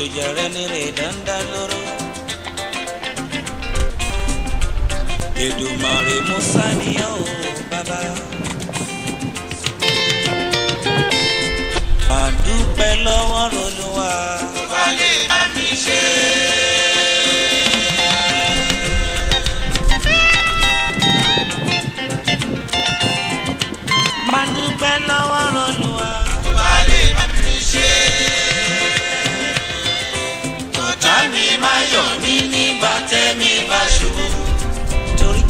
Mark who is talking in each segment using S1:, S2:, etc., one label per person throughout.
S1: ìjẹrẹ nílé dandan lóró. Èdùmàrè Musa nìyẹn o bàbá. Àdúpẹ́ lọ́wọ́ Olúwa. Wà lè bá mi ṣe. Àdúpẹ́ lọ́wọ́ Olúwa. Wà lè bá mi ṣe. Ọ̀tá mi máa yọ̀ mí nígbà tẹ́mi bá ṣubú. Torí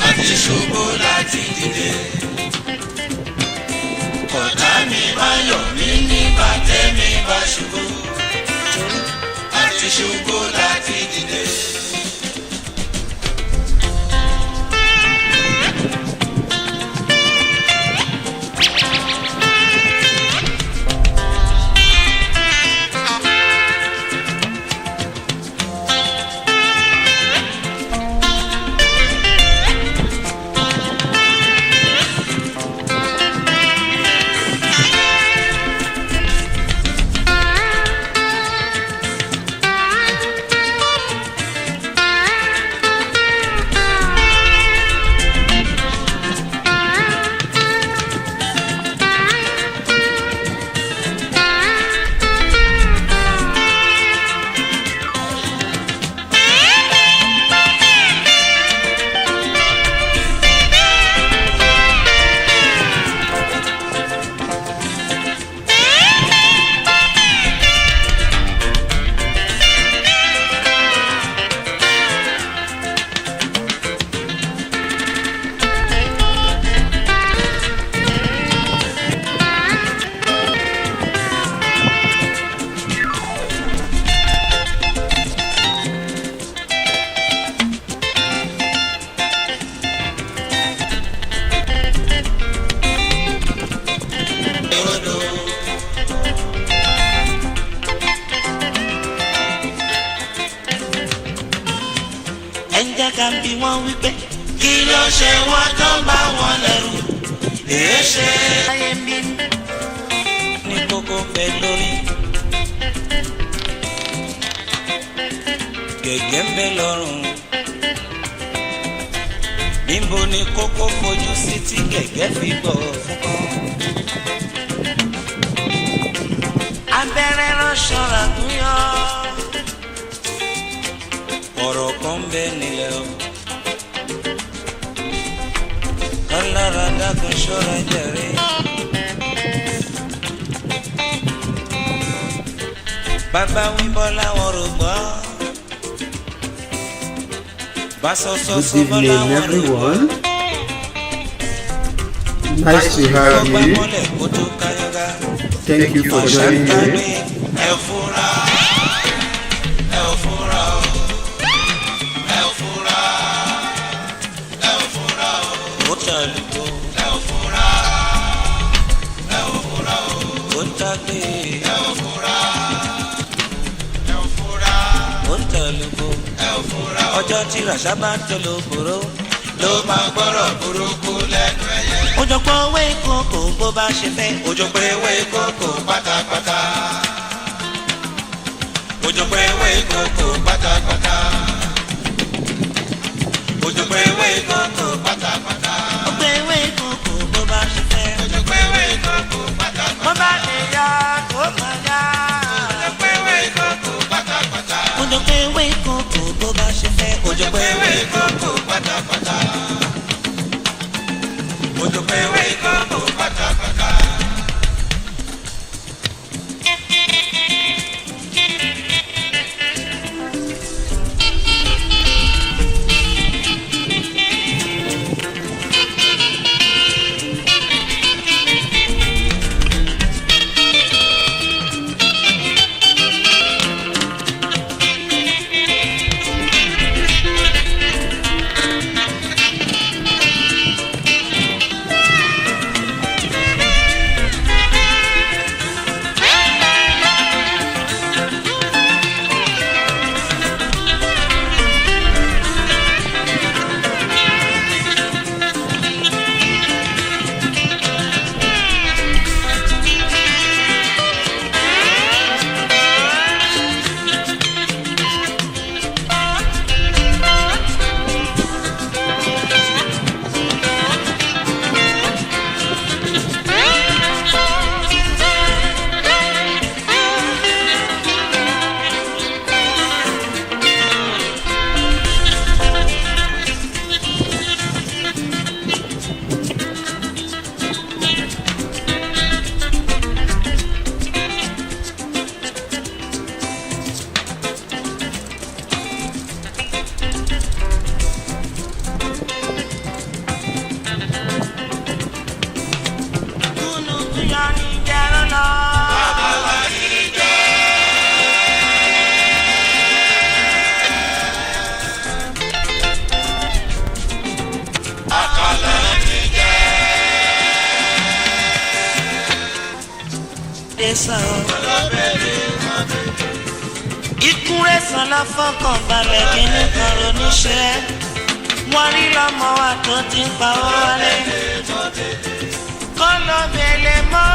S1: àti ṣubú láti dìde. Ọ̀tá mi máa yọ̀ mí nígbà tẹ́mi bá ṣubú. Torí àti ṣubú láti dìde. Ẹnjẹ́ ká bí wọ́n wípé kí ló ṣe wọ́n tó bá wọn lẹ́rù èéṣe. Ayé ń bí ní kókó fẹ́ lórí. Gẹ̀gẹ́ ń bẹ lọ́rùn. Níbo ni kókó fojú sí tí gẹ̀gẹ́ fi bọ̀ fún kan. Abẹ́rẹ́ ránṣọ́ ràgúnyọ́. Ọ̀rọ̀ kan bẹ nílẹ̀ o. Kálára dákun ṣọ́ra jàre. Bàbá wíbọ́ láwọn rò gbọ́.
S2: Good evening, everyone. Nice to have you. Thank you for joining me.
S1: Ọjọ́ tí ràṣà bá tó ló gbòòrò ló máa gbọ́rọ̀ burúkú lẹ́nu ẹyẹ. Òjò pé ewé kòkó bó bá ṣe fẹ́. Òjò pé ewé kòkó pátápátá. Òjò pé ewé kòkó pátápátá. Òjò pé ewé kòkó pátápátá. Ó pé ewé kòkó bó bá ṣe fẹ́. Òjò pé ewé kòkó pátápátá. Bó bá lè yá kó máa yá. Òjò pé ewé kòkó pátápátá. Òjò pé ewé kòkó bó bá ṣe fẹ́. Òjò pé ewé kòkó pátápátá. Òjò pé ewé kòkó pátápátá. sàn o. Ikú rẹ̀ sàn lọ fọkàn balẹ̀ kíní kan roníṣẹ́. Wọ́n rí lọ́mọ wa tó ti ń pa owó wálé. Kó ló bèlè mọ́.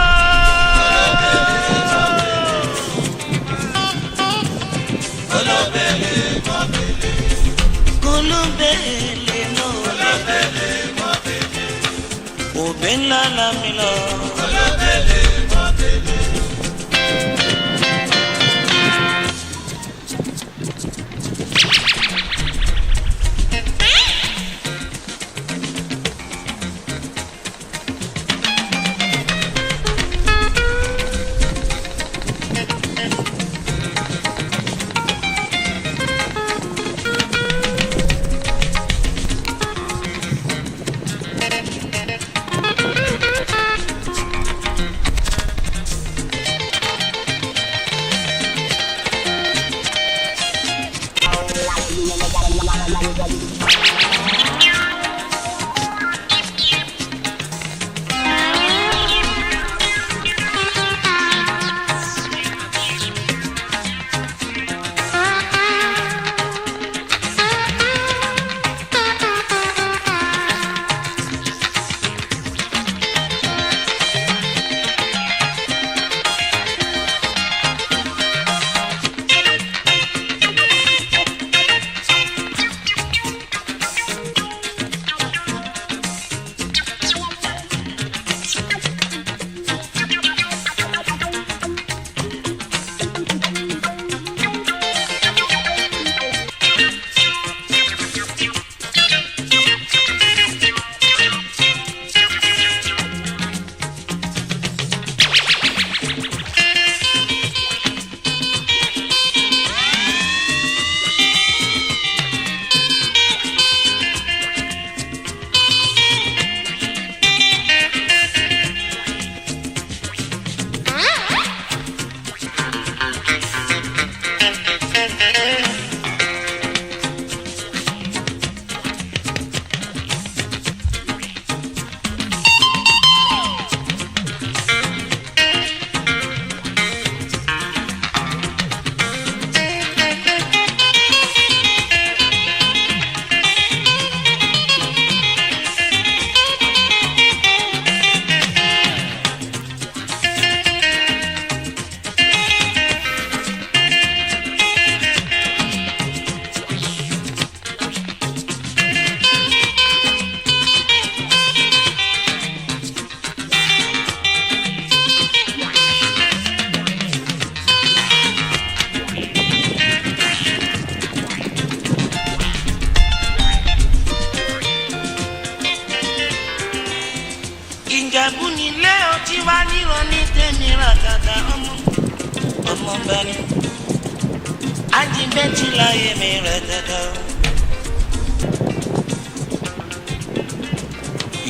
S1: Kó ló bèlè mọ́ bèlè. Kó ló bèlè mọ́ bèlè. Òbí ńlá la mi lọ. Kó ló bèlè mọ́ bèlè.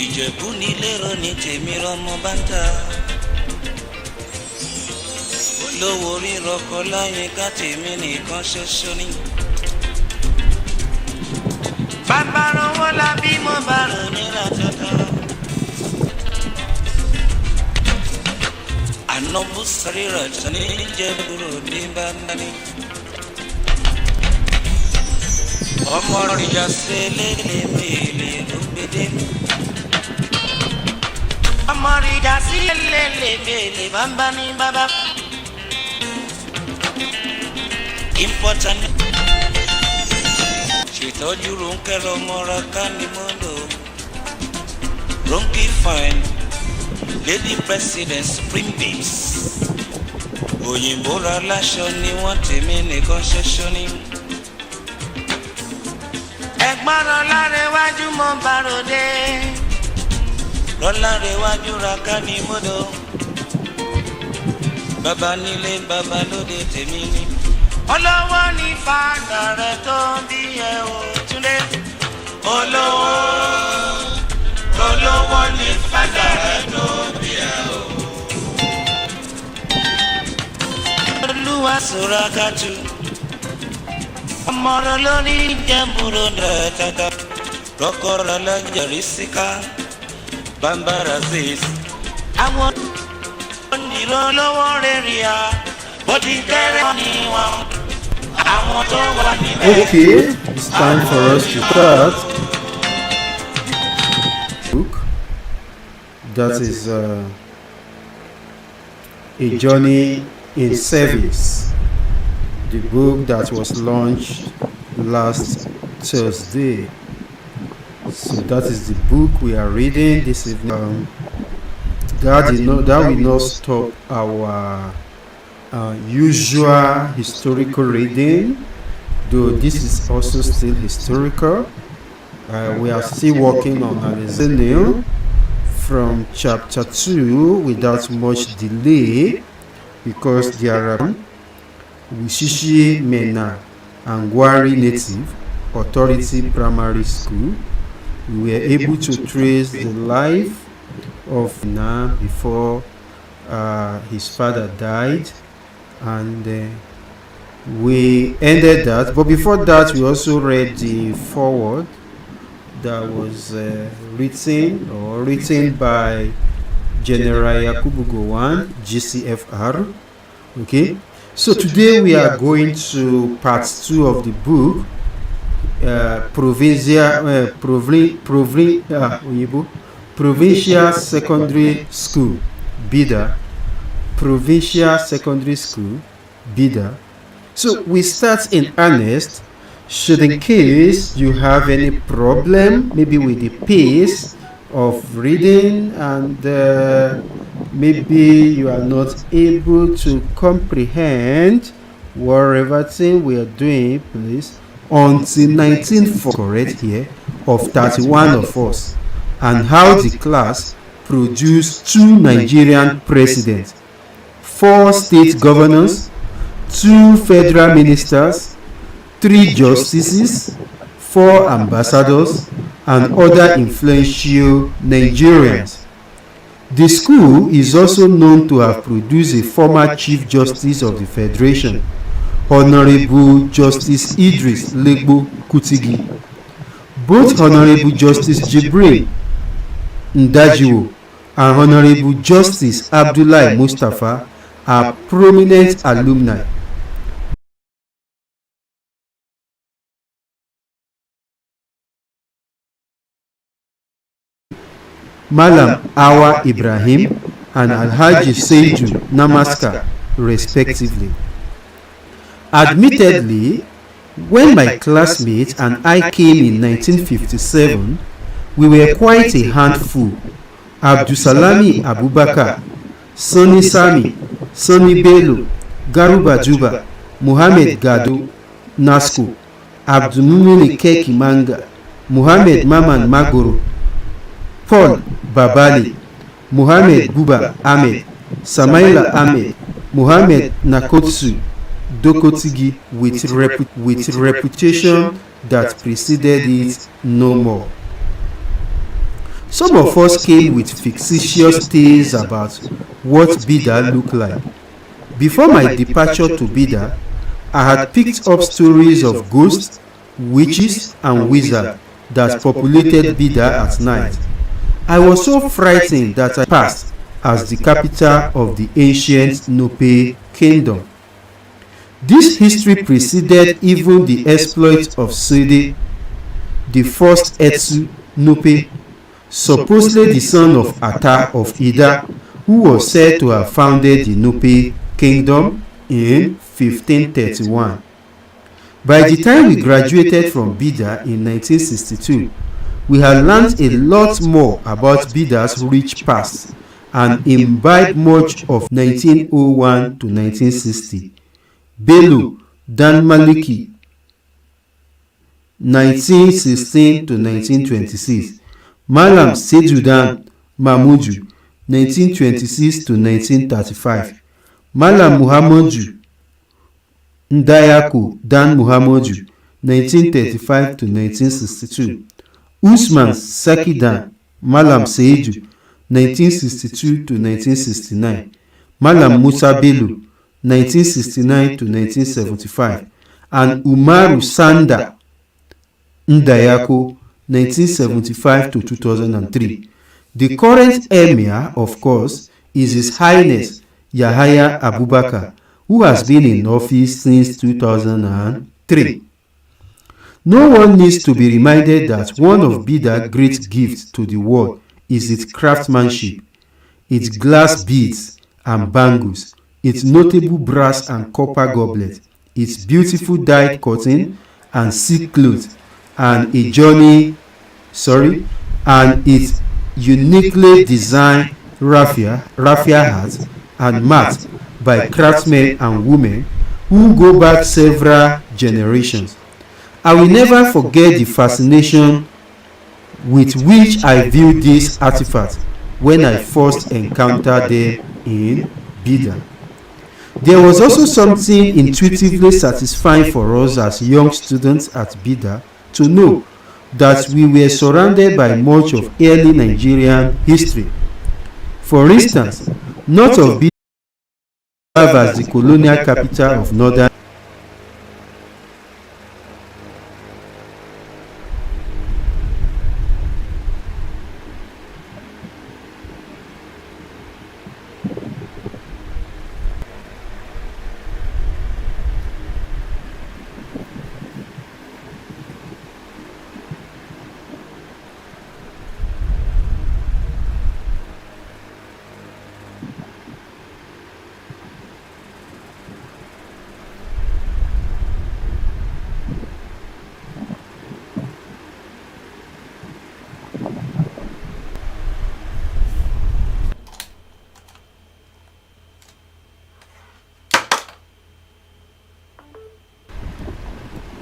S1: Ìjẹ̀bú ní lérò ní tèmi rọmọ báńtà. Olówó rírọkọ láyé ká tèmi nìkan ṣoṣo ní. Bàbá rọwọ́ la bí mo bá rò ní ràtàtà. Àná bó sáré ràtà ní Ìjẹ̀bú ní bàbá ní. Ọmọ ìjà ṣe lélẹ́mẹ̀lẹ́ ló gbédé. Ọmọ ìjà sí lélẹ́mẹ̀lẹ́ bàbá ní bàbá. Important. Ṣètọ́jú Rónkẹ́ lọ́mọ́ra ká ní mọ́lò. Ronke fine, Lady President Supreme Beats. Òyìnbó ra láṣọ ni wọ́n tèmi nìkan ṣoṣo ní. Ẹ̀gbọ́n Rọlárewájú mọ́ bàròdé. Rọlárewájú ra ká ní mọ́lò. Bàbá nílé bàbá lóde tèmi ní. Olówó ní fàdà rẹ̀ tó ń bí ẹ ò túnde. Olówó ní fàdà rẹ̀ tó ń bí ẹ ò. Olúwa sọ̀rọ̀ akátú. Ọmọrọ̀ lórí Ìjẹ̀bú rẹ̀ tata. Rọ́kọ̀rọ̀ lẹ́jọ̀rí síká. Bambara says, àwọn ní lówó rèrè à bó ti kéré ní wọn àwọn tó wà níbẹ̀.
S2: Okay, it's time for us to start. Book that is a journey in service. The book that was launched last Thursday. So that is the book we are reading this evening. That will not stop our usual historical reading, though this is also still historical. We are still working on Alexander from chapter 2 without much delay, because there are Wishishi Mena and Gwari Native Authority Primary School. We were able to trace the life of Na before his father died, and we ended that. But before that, we also read the foreword that was written by General Yakubu Gowon, GCFR. Okay, so today we are going to part 2 of the book, Provincial Secondary School, Bida. Provincial Secondary School, Bida. So we start in earnest. Should in case you have any problem, maybe with the pace of reading, and maybe you are not able to comprehend whatever thing we are doing, please, until 1940, correct here, of 31 of us, and how the class produced 2 Nigerian presidents, 4 state governors, 2 federal ministers, 3 justices, 4 ambassadors, and other influential Nigerians. The school is also known to have produced a former Chief Justice of the Federation, Honorable Justice Idris Legbo Kutigi. Both Honorable Justice Jibril Ndajiwo and Honorable Justice Abdullahi Mustafa are prominent alumni. Malam Awa Ibrahim and Alhaji Seiju Namaskar, respectively. Admittedly, when my classmates and I came in 1957, we were quite a handful. Abdusalami Abubakar, Sani Sami, Sani Bello, Garuba Juba, Muhammad Gado Nasko, Abdulmumini Keki Manga, Muhammad Maman Magoro, Paul Babali, Muhammad Buba Ahmed, Samaila Ahmed, Muhammad Nakotsu Dokotigi, with reputation that preceded it no more. Some of us came with fictitious tales about what Bida looked like. Before my departure to Bida, I had picked up stories of ghosts, witches, and wizards that populated Bida at night. I was so frightened that I passed as the capital of the ancient Nupe kingdom. This history preceded even the exploit of Sede, the first Etsu Nupe, supposedly the son of Ata of Ida, who was said to have founded the Nupe kingdom in 1531. By the time we graduated from Bida in 1962, we had learned a lot more about Bida's rich past and imbibed much of 1901 to 1960. Bello Dan Maliki, 1916 to 1926. Malam Sejudan Mamudu, 1926 to 1935. Malam Muhammadu Ndayako Dan Muhammadu, 1935 to 1962. Usman Sakidan Malam Seiju, 1962 to 1969. Malam Musa Bello, 1969 to 1975. And Umaru Sanda Ndayako, 1975 to 2003. The current emir, of course, is His Highness Yahaya Abubakar, who has been in office since 2003. No one needs to be reminded that one of Bida's great gifts to the world is its craftsmanship, its glass beads and bangles, its notable brass and copper goblet, its beautiful dyed cotton and silk clothes, and its uniquely designed raffia hats and mats by craftsmen and women who go back several generations. I will never forget the fascination with which I viewed these artifacts when I first encountered them in Bida. There was also something intuitively satisfying for us as young students at Bida to know that we were surrounded by much of early Nigerian history. For instance, north of Bida served as the colonial capital of northern.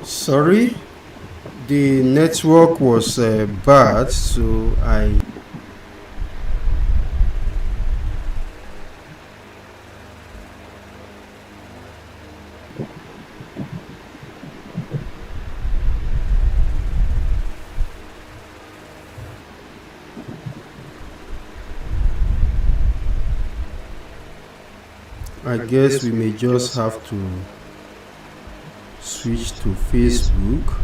S2: Sorry, the network was bad, so I. I guess we may just have to switch to Facebook.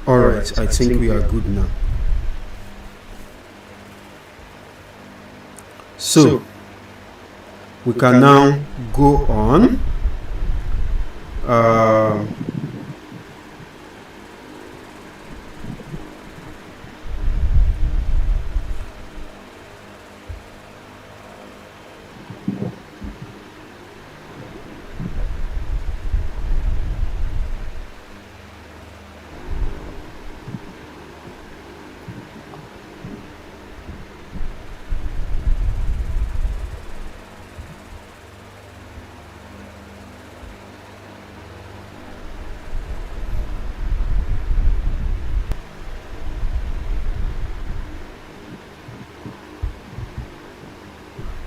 S2: All right, I think we are good now. So we can now go on.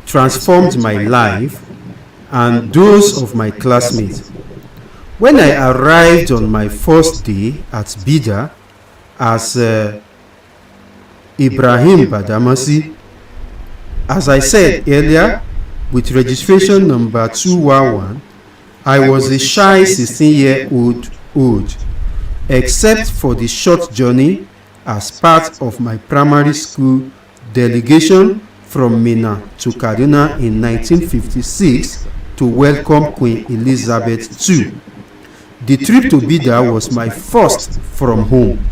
S2: Transformed my life and those of my classmates. When I arrived on my first day at Bida as Ibrahim Badamasi, as I said earlier, with registration number 211, I was a shy 16-year-old, except for the short journey as part of my primary school delegation from Minna to Kaduna in 1956 to welcome Queen Elizabeth II. The trip to Bida was my first from home.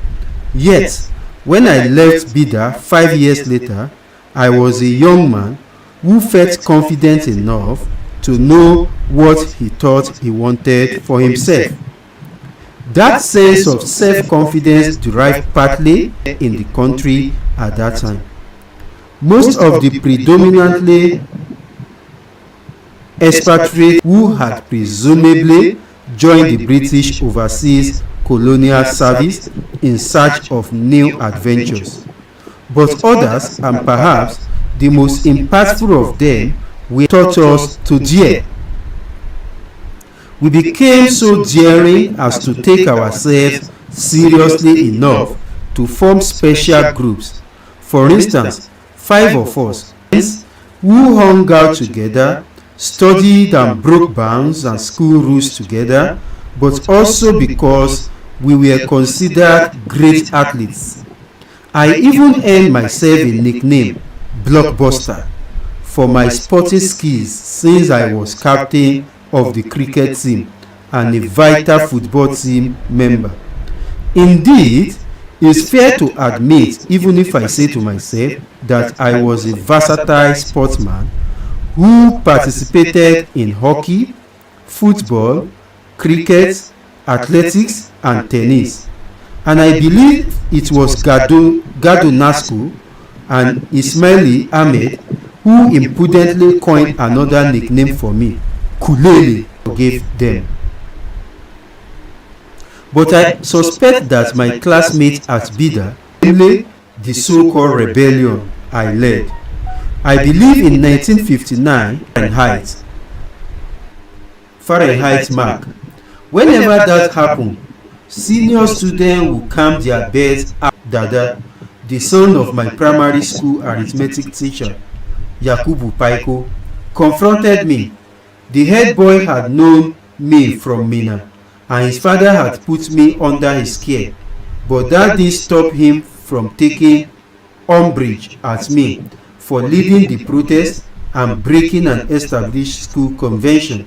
S2: Yet, when I left Bida 5 years later, I was a young man who felt confident enough to know what he thought he wanted for himself. That sense of self-confidence derived partly in the country at that time. Most of the predominantly expatriates who had presumably joined the British overseas colonial service in search of new adventures. But others, and perhaps the most impactful of them, were taught us to dare. We became so daring as to take ourselves seriously enough to form special groups. For instance, 5 of us who hung out together, studied and broke bounds and school rules together, but also because we were considered great athletes. I even earned myself a nickname, Blockbuster, for my sporting skills since I was captain of the cricket team and a vital football team member. Indeed, it's fair to admit, even if I say to myself that I was a versatile sportsman who participated in hockey, football, cricket, athletics, and tennis. And I believe it was Gado Nasco and Ismaili Ahmed who impudently coined another nickname for me, Kulele, gave them. But I suspect that my classmates at Bida, namely the so-called rebellion I led. I believe in 1959 Fahrenheit mark. Whenever that happened, senior students would calm their beds at Dada, the son of my primary school arithmetic teacher, Yakubu Paiko, confronted me. The head boy had known me from Mina, and his father had put me under his care, but that didn't stop him from taking umbrage at me for leading the protest and breaking an established school convention.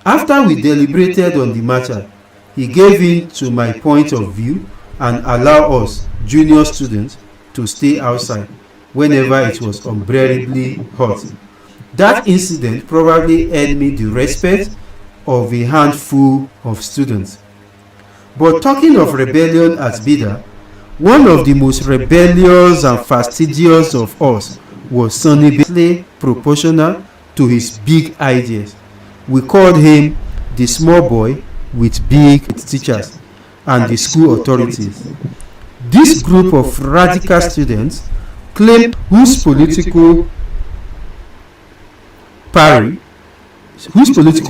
S2: After we deliberated on the matter, he gave in to my point of view and allowed us, junior students, to stay outside whenever it was unbearably hot. That incident probably earned me the respect of a handful of students. But talking of rebellion at Bida, one of the most rebellious and fastidious of us was Sonny Bailey, proportional to his big ideas. We called him the small boy with big teachers and the school authorities. This group of radical students claimed whose political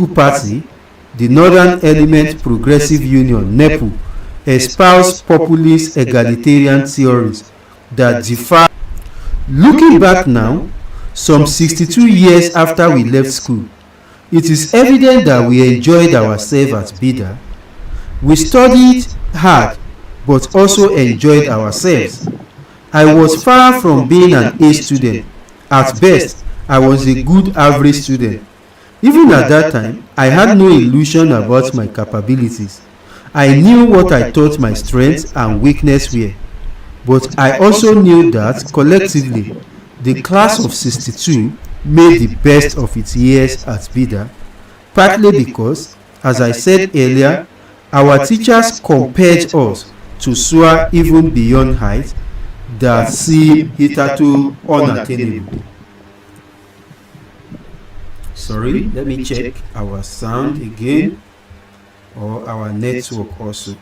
S2: party, the Northern Element Progressive Union, NEPU, espoused populist egalitarian theories that defy. Looking back now, some 62 years after we left school, it is evident that we enjoyed ourselves at Bida. We studied hard, but also enjoyed ourselves. I was far from being an A student. At best, I was a good average student. Even at that time, I had no illusion about my capabilities. I knew what I thought my strengths and weaknesses were. But I also knew that, collectively, the class of 62 made the best of its years at Bida, partly because, as I said earlier, our teachers compelled us to soar even beyond heights that seemed hitherto unattainable. Sorry, let me check our sound again, or our network also.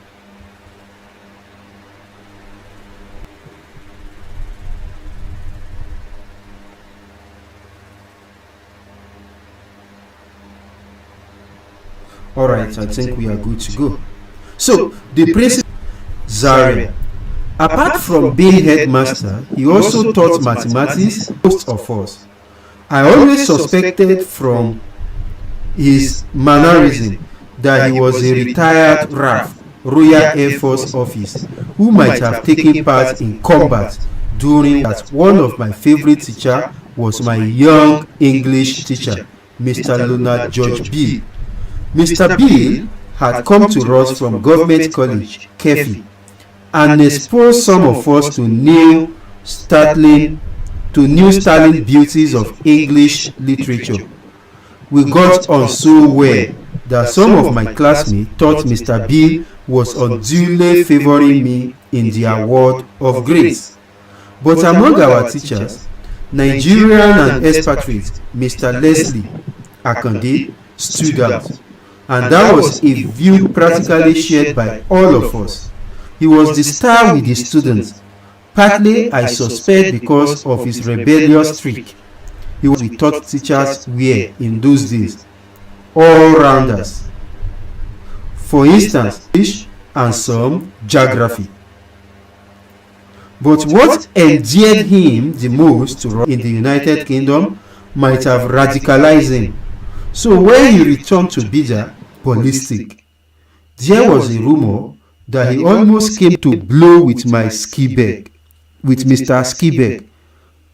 S2: Alright, I think we are good to go. So, the principal Zaria, apart from being headmaster, he also taught mathematics to most of us. I always suspected from his mannerism that he was a retired RAF, Royal Air Force Officer, who might have taken part in combat during that. One of my favorite teachers was my young English teacher, Mr. Leonard George Beale. Mr. Beale had come to us from Government College, Kefi, and exposed some of us to new startling beauties of English literature. We got on so well that some of my classmates thought Mr. Beale was unduly favoring me in the award of grace. But among our teachers, Nigerian and expatriate Mr. Leslie Akande stood out, and that was a view practically shared by all of us. He was the star with the students, partly I suspect because of his rebellious streak. He was we taught teachers were in those days, all-rounders. For instance, English and some geography. But what endeared him the most to in the United Kingdom might have radicalized him. So when he returned to Bida, ballistic, there was a rumor that he almost came to blow with Mr. Skibeg,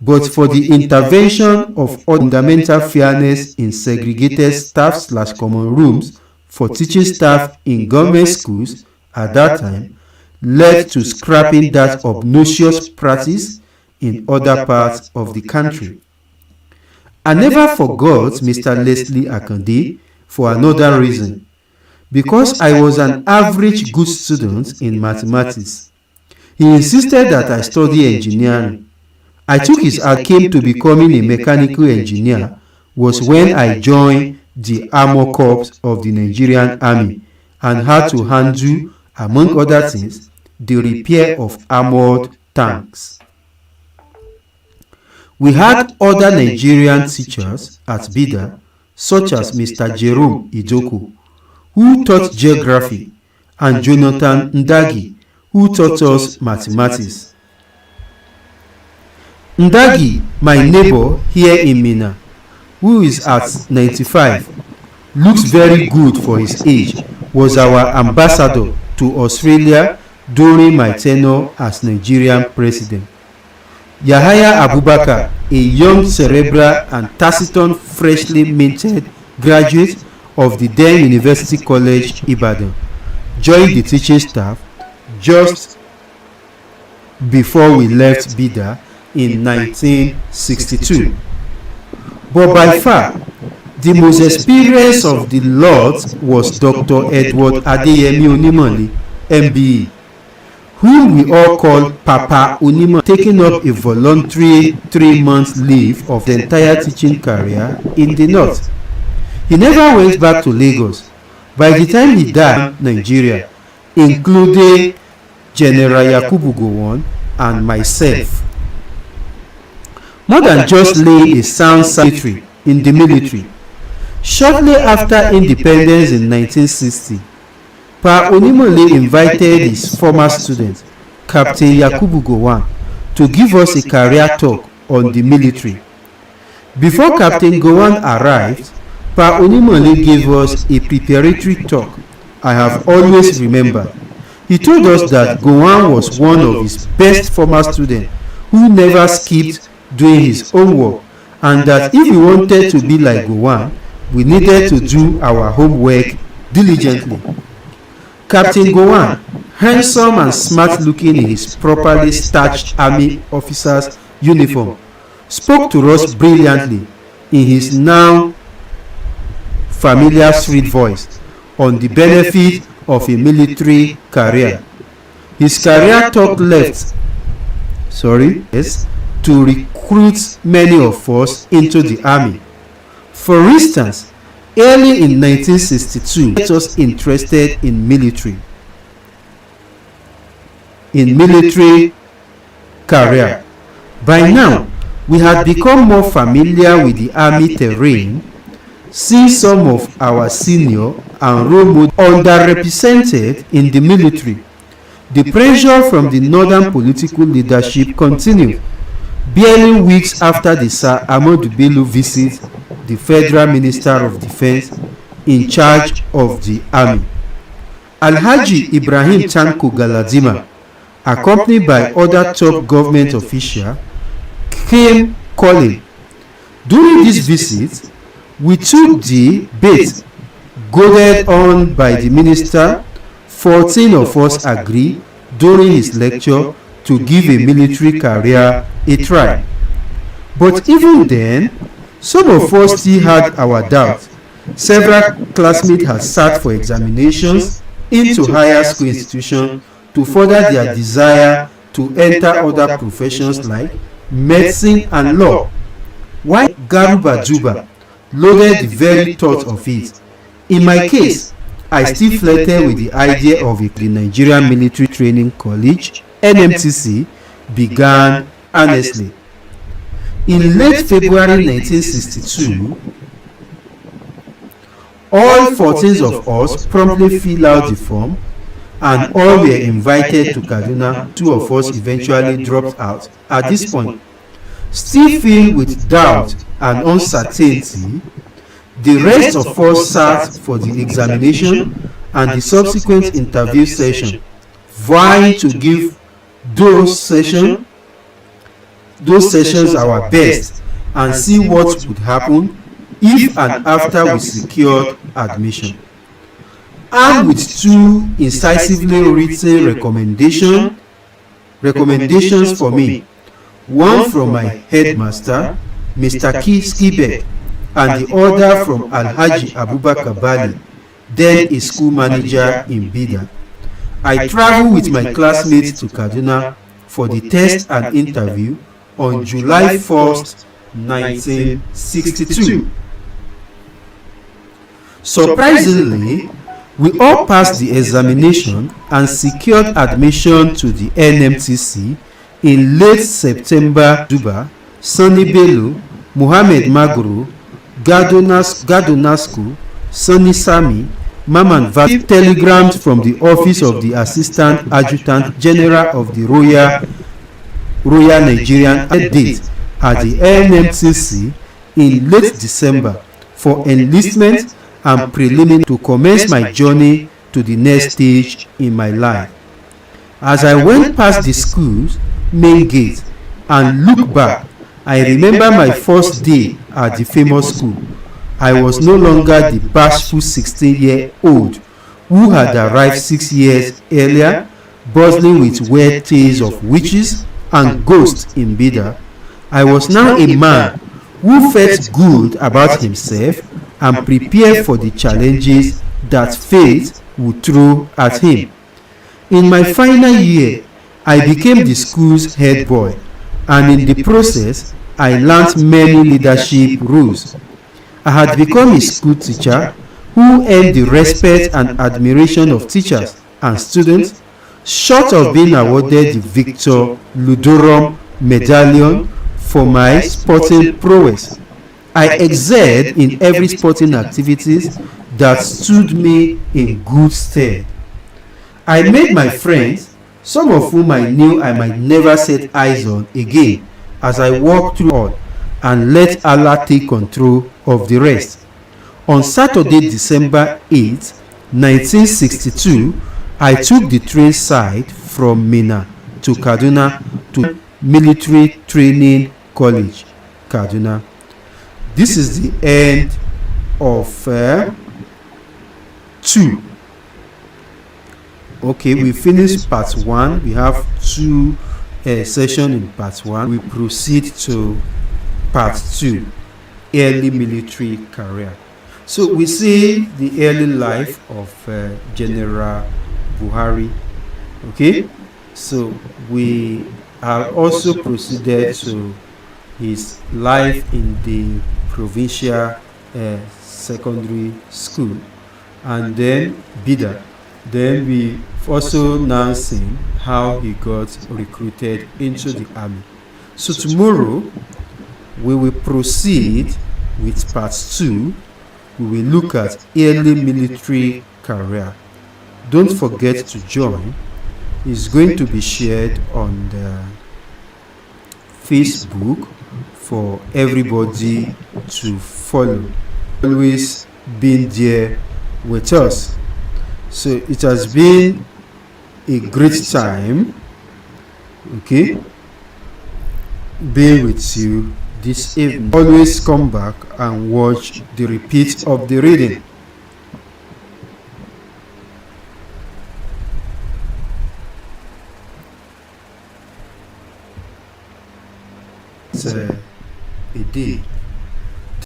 S2: but for the intervention of fundamental fairness in segregated staff/common rooms for teaching staff in government schools at that time led to scrapping that obnoxious practice in other parts of the country. I never forgot Mr. Leslie Akande for another reason, because I was an average good student in mathematics. He insisted that I study engineering. I took his came to becoming a mechanical engineer was when I joined the Armor Corps of the Nigerian Army and had to handle, among other things, the repair of armored tanks. We had other Nigerian teachers at Bida, such as Mr. Jerome Idoko, who taught geography, and Jonathan Ndagi, who taught us mathematics. Ndagi, my neighbor here in Mina, who is at 95, looks very good for his age, was our ambassador to Australia during my tenure as Nigerian president. Yahaya Abubakar, a young cerebral and taciturn freshly minted graduate of the then University College Ibadan, joined the teaching staff just before we left Bida in 1962. But by far, the most experienced of the lot was Dr. Edward Adeyemi Onimole, MBE, whom we all call Papa Onimole, taking up a voluntary 3-month leave of the entire teaching career in the north. He never went back to Lagos. By the time he died in Nigeria, including General Yakubu Gowon and myself, more than just lay a sound secretary in the military. Shortly after independence in 1960, Pa Onimole invited his former student, Captain Yakubu Gowon, to give us a career talk on the military. Before Captain Gowon arrived, Pa Onimole gave us a preparatory talk I have always remembered. He told us that Gowon was one of his best former students who never skipped doing his homework, and that if we wanted to be like Gowon, we needed to do our homework diligently. Captain Gowon, handsome and smart looking in his properly starched army officer's uniform, spoke to us brilliantly in his now familiar sweet voice on the benefit of a military career. His career talk to recruit many of us into the army. For instance, early in 1962, it was interested in military career. By now, we had become more familiar with the army terrain, seeing some of our senior and role models underrepresented in the military. The pressure from the northern political leadership continued. Barely weeks after the Sir Ahmadu Bello visit the Federal Minister of Defense in charge of the army, Alhaji Ibrahim Tanko Galadima, accompanied by other top government officials, came calling. During this visit, we took the bait goaded on by the minister. 14 of us agreed during his lecture to give a military career a try. But even then, some of us still had our doubts. Several classmates had sat for examinations into higher school institutions to further their desire to enter other professions like medicine and law, while Garuba Juba loaded the very thought of it. In my case, I still flirted with the idea of the Nigerian Military Training College, NMTC, began honestly. In late February 1962, all 14 of us promptly filled out the form and all were invited to Kaduna. Two of us eventually dropped out. At this point, still filled with doubt and uncertainty, the rest of us sat for the examination and the subsequent interview session, vying to give those sessions our best and see what would happen if and after we secured admission. Armed with two incisively written recommendations for me, one from my headmaster, Mr. Skibek, and the other from Alhaji Abubakar Bali, then a school manager in Bida, I traveled with my classmates to Kaduna for the test and interview on July 1st, 1962. Surprisingly, we all passed the examination and secured admission to the NMTC in late September. Juba, Sani Bello, Muhammad Maguru, Gadonasku, Sani Sami, Maman Vat telegrams from the office of the Assistant Adjutant General of the Royal Nigerian date at the NMTC in late December for enlistment and preliminary to commence my journey to the next stage in my life. As I went past the school's main gate and looked back, I remember my first day at the famous school. I was no longer the bashful 16-year-old who had arrived 6 years earlier, bustling with weird tales of witches and ghosts in Bida. I was now a man who felt good about himself and prepared for the challenges that fate would throw at him. In my final year, I became the school's head boy, and in the process, I learnt many leadership roles. I had become a school teacher who earned the respect and admiration of teachers and students, short of being awarded the Victor Ludorum Medallion for my sporting prowess. I excelled in every sporting activities that stood me in good stead. I made my friends, some of whom I knew I might never set eyes on again as I walked through all, and let Allah take control of the rest. On Saturday, December 8, 1962, I took the train side from Minna to Kaduna to Military Training College, Kaduna. This is the end of 2. Okay, we finished part 1. We have 2 sessions in part 1. We proceed to part 2, early military career. So we see the early life of General Buhari. Okay, so we have also proceeded to his life in the provincial secondary school, and then Bida. Then we also now seen how he got recruited into the army. So tomorrow we will proceed with part 2. We will look at early military career. Don't forget to join. It's going to be shared on the Facebook for everybody to follow. Always been there with us. So it has been a great time, okay, being with you this evening. Always come back and watch the repeat of the reading. It's a day.